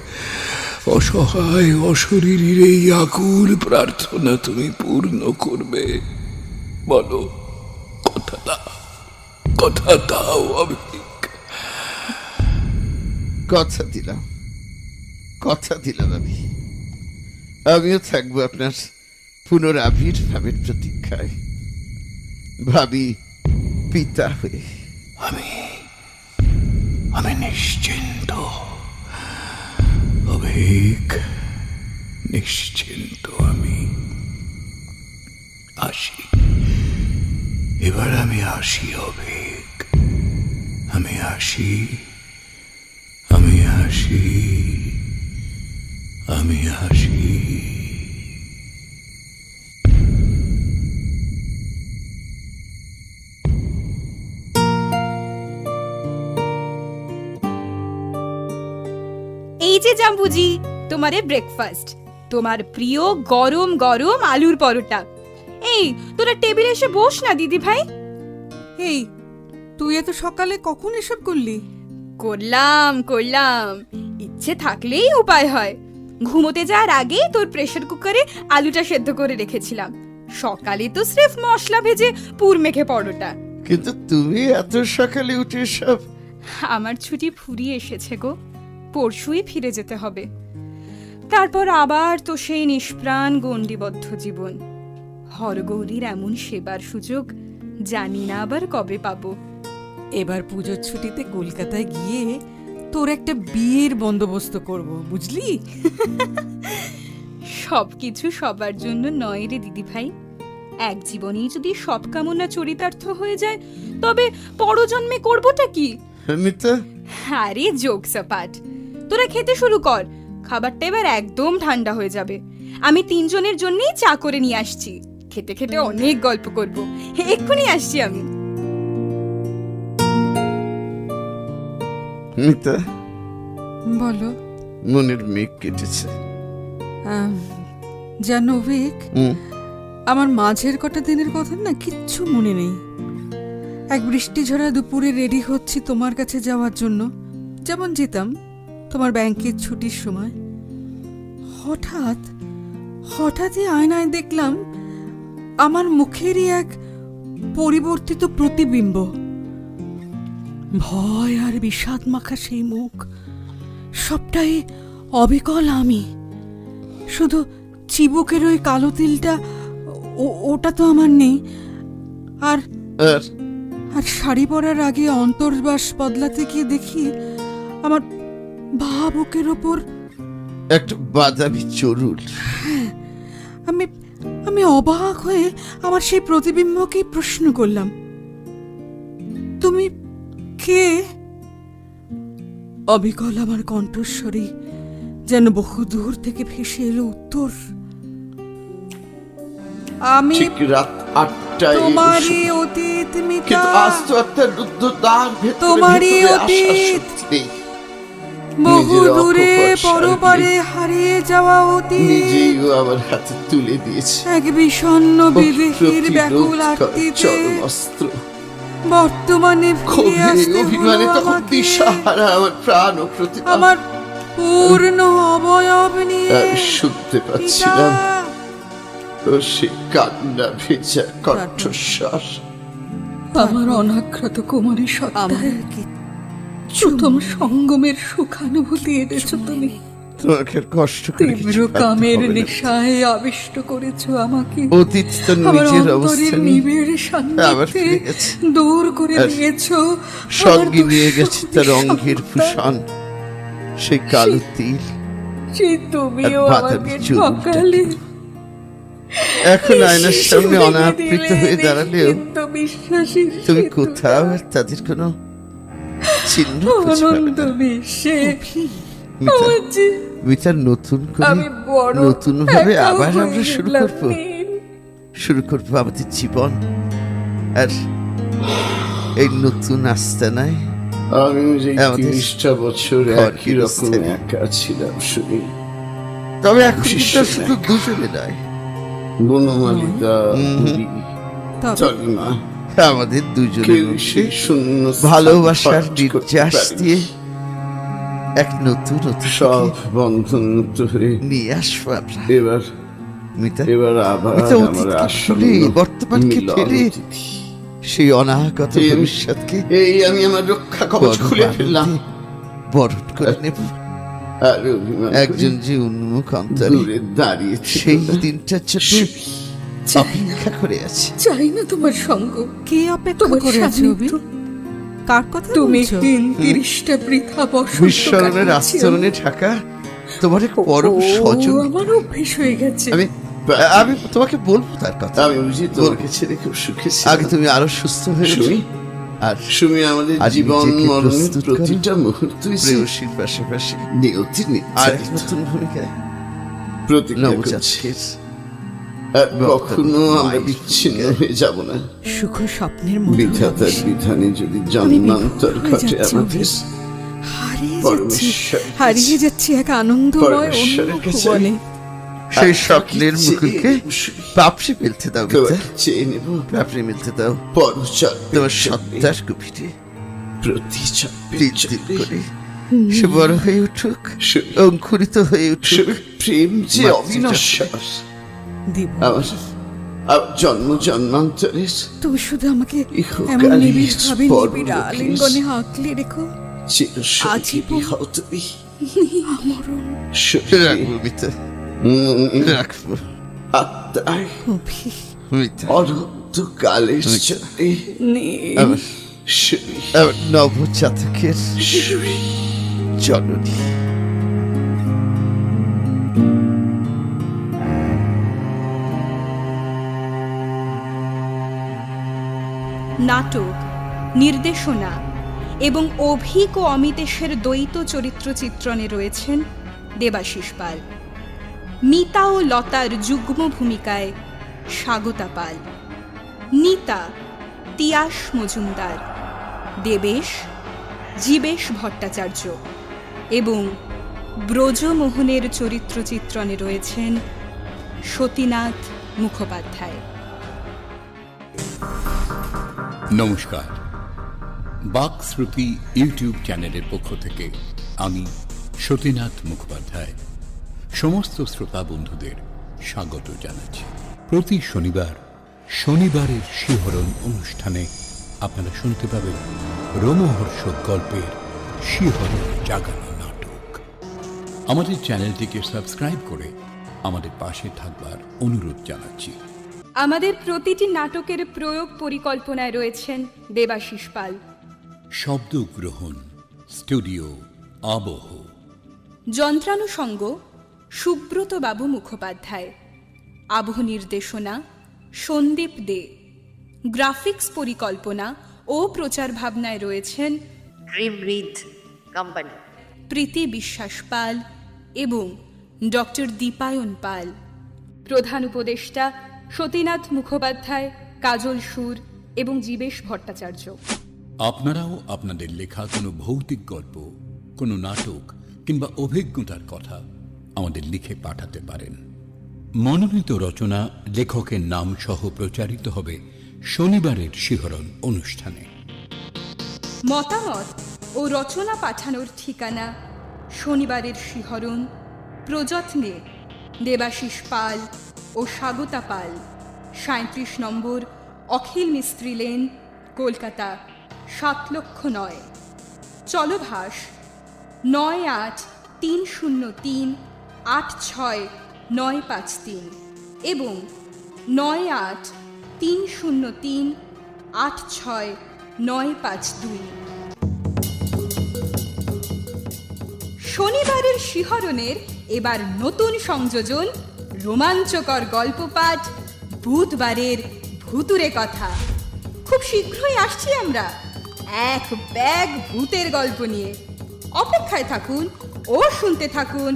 অসহায় অশরীরীর এই আকুল প্রার্থনা তুমি পূর্ণ করবে। বলো, কথা দাও, কথা দাও অভিক। কথা দিলাম, কথা দিলাম আমি। আমিও থাকবো আপনার পুনরাবির্ভাবের প্রতীক্ষায়, ভাবি পিতা হয়ে। আমি নিশ্চিন্ত অভিক, নিশ্চিন্ত আমি। আসি এবার, আমি আসি অভিক, আমি আসি, আমি আসি, আমি আসি। এই যে জাম্বুজি, তোমারে ব্রেকফাস্ট, তোমার প্রিয় গরম গরম আলুর পরোটা। এই তোরা টেবিলে এসে বস না দিদি ভাই। এই তুই এত সকালে কখন এসব করলি? করলাম, ইচ্ছে থাকলেই উপায় হয়। ঘুমোতে যাওয়ার আগে তোর প্রেসার কুকারে আলুটা সেদ্ধ করে রেখেছিলাম। সকালে তো স্রেফ মশলা ভেজে পুর মেখে পরোটা। কিন্তু তুমি এত সকালে উঠে সব আমার ছুটি ফুরিয়ে এসেছে গো, পরশুই ফিরে যেতে হবে। তারপর আবার তো সেই নিষ্প্রাণ গণ্ডিবদ্ধ জীবন। হরগৌরীর এমন সেবার সুযোগ জানি না আবার কবে পাবো। এবার পুজোর ছুটিতে কলকাতায় গিয়ে তোর একটা বিয়ের বন্দোবস্ত করব, বুঝলি? সবকিছু সবার জন্য নয় রে দিদি ভাই। এক জীবনেই যদি সব কামনা চরিতার্থ হয়ে যায়, তবে পরজন্মে করবোটা কি? মিতা, আরে জোকস অ্যাপার্ট, তোরা খেতে শুরু কর। খাবারটা এবার একদম ঠান্ডা হয়ে যাবে। আমি 3 জনের জন্যই চা করে নিয়ে আসছি। খেতে খেতে অনেক গল্প করব। এক্ষুনি আসছি আমি। মিতা, বলো। মনের মেঘ কেটেছে। জানো বিক, হুম, আমার মাঝের কটা দিনের কথা না কিচ্ছু মনে নেই। এক বৃষ্টি ঝরা দুপুরে রেডি হচ্ছি তোমার কাছে যাওয়ার জন্য, যেমন যেতাম তোমার ব্যাংকের ছুটির সময়। হঠাৎই আয়নায় দেখলাম আমার মুখেরই এক পরিবর্তিত প্রতিবিম্ব। ভয় আর বিষাদ মাখা সেই মুখ, সবটাই অবিকল আমি। শুধু চিবুকের ওই কালো তিলটা, ওটা তো আমার নেই। আর আর আর শাড়ি পরার আগে অন্তর্বাস বদলাতে গিয়ে দেখি আমার বুকের ওপর একটা বাদামি চরুল। আমি অবাক হয়ে আমার সেই প্রতিবিম্বকে প্রশ্ন করলাম, তুমি কে? অবিকল আমার কণ্ঠস্বরে যেন বহু দূর থেকে ভেসে এলো উত্তর, আমি ঠিক রাত 8টায় তোমারই অতীত মিতা। কিন্তু আজ তো একটা রুদ্ধ দ্বার ভেতরে তোমারই ভেতরে আসার অতীত। শক্তি। বহু নিজের দূরে অকপট পরপারে হারিয়ে যাওয়া অতীত নিজেই ও আমার হাতে তুলে দিয়েছে। এক বিষণ্ণ বিদেহীর প্রতিরোধ ব্যাকুল করার আরতিতে চরম অস্ত্র। বর্তমানে ফিরে ক্ষোভে আসতে অভিমানে হলো তখন আমাকে। দিশাহারা আমার প্রাণ ও প্রতিভা। আমার পূর্ণ অবয়ব নিয়ে আমি শুনতে পিতা। পাচ্ছিলাম ও সে কান্না ভেজা কণ্ঠস্বর। আমার অনাঘ্রাত কুমারী সত্তায় আমার কি প্রথম সঙ্গমের সুখানুভূতি এনেছো তুমি। তোমাকে আর কষ্ট করে কিছু তীব্র ভাবতে কামের হবে না। নেশায় আবিষ্ট করেছো আমাকে। অতীত তো আমার নিজের অন্তরের অবস্থানে নিবিড় আবার সান্নিধ্যে ফিরে গেছে। দূর করে আর দিয়েছো সঙ্গে আমার নিয়ে গেছে তার দুঃস্বপ্নের অঙ্গের সত্তা। ভূষণ, সেই কালো তিল। সে তুমিও আর বাদামি আমাকে চুলটা ঠকালে। এখন আয়নার শিশু সামনে ভেঙে অনাবৃত দিলে হয়ে দাঁড়ালেও নিশ্চিন্ত বিশ্বাসের তুমি সেতুটা। কোথাও আর তাদের কোনো চিহ্ন খুঁজে পাবে আনন্দ না। মিশে মিতা, আমার যে মিতার নতুন করে আমি বড় নতুন ভাবে একা আবার হয়ে আমরা শুরু গেলাম করবো নীল। শুরু করবো আমাদের জীবন। আর এই নতুন আস্তানায় আমি যে আমাদের 30টা বছর ঘর একই রকম গৃহস্থের। একা ছিলাম শুনি। তবে এখন কিন্তু শিষ্য আর শুধু দুজনে নয়, বনমালিকা বুড়ি, তবে তলিমা, আমাদের দুজনের কেউ মধ্যে সেই শূন্য ভালোবাসার স্থান ভরাট করতে নির্যাস পারেনি। দিয়ে এক নতুন সব অতিথিকে বন্ধন মুক্ত হয়ে নিয়ে আসবো আমরা। এবার মিতা, এবার আবার মিতা আমার অতীতকে আসন্ন ভুলে বর্তমানকে মিলন ফেলে তিথি। সেই অনাগত এই- ভবিষ্যৎকে এই আমি আমার রক্ষা কবচ বড় খুলে ফেললাম। আনন্দে বরণ করে নেব। আর অভিমান করে একজন যে উন্মুখ অন্তরে দূরে দাঁড়িয়ে সেই ছিল। দিনটার জন্য অপেক্ষা করে আছে। চাই না তোমার সঙ্গ। কে অপেক্ষা তোমার করে আছে অভি? সান্নিধ্য। কার কথা তুমি বলছো? 30টা বৃথা বছর বিস্মরণের আস্তরণে ঢাকা তোমার এক পরম স্বজন। আমার অভ্যেস হয়ে গেছে। আমি আমি তোমাকে বলবো তার কথা। আমি বুঝি তোমাকে ছেড়ে খুব সুখে ছিলাম। আগে তুমি আরো সুস্থ হয়ে ওঠো। সুমি, আর সুমি আমাদের আজ জীবন নিজেকে মরণের প্রস্তুত করো। প্রতিটা মুহূর্তই প্রেয়সীর পাশাপাশি নিয়তির আর নির্যাতিত নতুন ভূমিকায় প্রতিজ্ঞা করছি। নবজাতকের আর কখনো আমরা বিচ্ছিন্ন হয়ে যাব না। সুখ স্বপ্নের মধ্যে বিধাতার বিধানে যদি জন্মান্তর ঘটে আমাদের, পরমেশ্বর হারিয়ে যাচ্ছি এক আনন্দময় অন্য পরমেশ্বরের কাছে ভুবনে। সেই স্বপ্নের মুকুলকে পাপড়ি মিলতে দাও মিতা, তোমাকে চেয়ে নেব পাপড়ি মিলতে দাও পরচর তোমার সত্তার গভীরে প্রতি চাপে তিল তিল করে সে বড় হয়ে উঠুক, সুমি, অঙ্কুরিত হয়ে উঠুক। সুমি, প্রেম যে মাতৃ অবিনশ্বর। দিব আমার জন্ম জন্মান্তরের তুমি শুধু আমাকে ইহকালীন এমন নিবিড় ভাবে স্মরণ নিবিড় রাখিস। আলিঙ্গনে আঁকলে রেখো চিরসঙ্গী হও তুমি রাখবো মিতা, রাখবো আত্মায় মিতা। অনন্তকালের জন্যে আমার শুনি আমার নবজাতকের জননী। নাটক, নির্দেশনা এবং অভিক ও অমিতেশের দ্বৈত চরিত্র চিত্রণে রয়েছেন দেবাশিস পাল। মিতা ও লতার যুগ্ম ভূমিকায় স্বাগতা পাল, নিতা তিয়াস মজুমদার, দেবেশ জীবেশ ভট্টাচার্য এবং ব্রজমোহনের চরিত্র চিত্রণে রয়েছেন সতীনাথ মুখোপাধ্যায়। নমস্কার, বাকশ্রুতি ইউটিউব চ্যানেলের পক্ষ থেকে আমি সতীনাথ মুখোপাধ্যায় সমস্ত শ্রোতা বন্ধুদের স্বাগত জানাচ্ছি। প্রতি শনিবার শনিবারের শিহরণ অনুষ্ঠানে আপনারা শুনতে পাবেন রোমহর্ষক গল্পের শিহরণ জাগানো নাটক। আমাদের চ্যানেলটিকে সাবস্ক্রাইব করে আমাদের পাশে থাকবার অনুরোধ জানাচ্ছি। আমাদের প্রতিটি নাটকের প্রয়োগ পরিকল্পনায় রয়েছেন দেবাশিস পাল। শব্দগ্রহণ স্টুডিও আবহ, যন্ত্রানুষঙ্গ সুব্রত বাবু মুখোপাধ্যায়, আবহ নির্দেশনা সন্দীপ দে, গ্রাফিক্স পরিকল্পনা ও প্রচার ভাবনায় রয়েছেন ড্রিম রিড কোম্পানি, প্রীতি বিশ্বাস পাল এবং ডক্টর দীপায়ন পাল। প্রধান উপদেষ্টা সতীনাথ মুখোপাধ্যায়, কাজল সুর এবং জীবেশ ভট্টাচার্য। আপনারাও আপনাদের লেখা কোনো ভৌতিক গল্প, কোনো নাটক কিংবা অভিজ্ঞতার কথা আমাদের লিখে পাঠাতে পারেন। মনোনীত রচনা লেখকের নাম সহ প্রচারিত হবে শনিবারের শিহরণ অনুষ্ঠানে। মতামত ও রচনা পাঠানোর ঠিকানা শনিবারের শিহরণ, প্রযত্নে দেবাশিস পাল ও স্বাগতা পাল, 37 নম্বর অখিল মিস্ত্রি লেন, কলকাতা 7,09,000। চলভাস 9830386953 এবং 9830386952। শনিবারের শিহরণের এবার নতুন সংযোজন রোমাঞ্চকর গল্প পাঠ বুধবারের ভুতুরে কথা। খুব শীঘ্রই আসছি আমরা এক ব্যাগ ভূতের গল্প নিয়ে। অপেক্ষায় থাকুন ও শুনতে থাকুন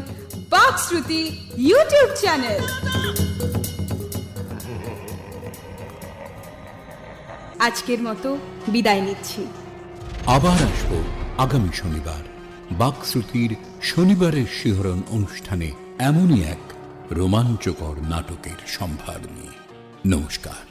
বাকশ্রুতি ইউটিউব চ্যানেল। আজকের মতো বিদায় নিচ্ছি। আবার আসব আগামী শনিবার বাকশ্রুতির শনিবারের শিহরণ অনুষ্ঠানে এমনই এক রোমাঞ্চকর নাটকের সম্ভার নিয়ে। নমস্কার।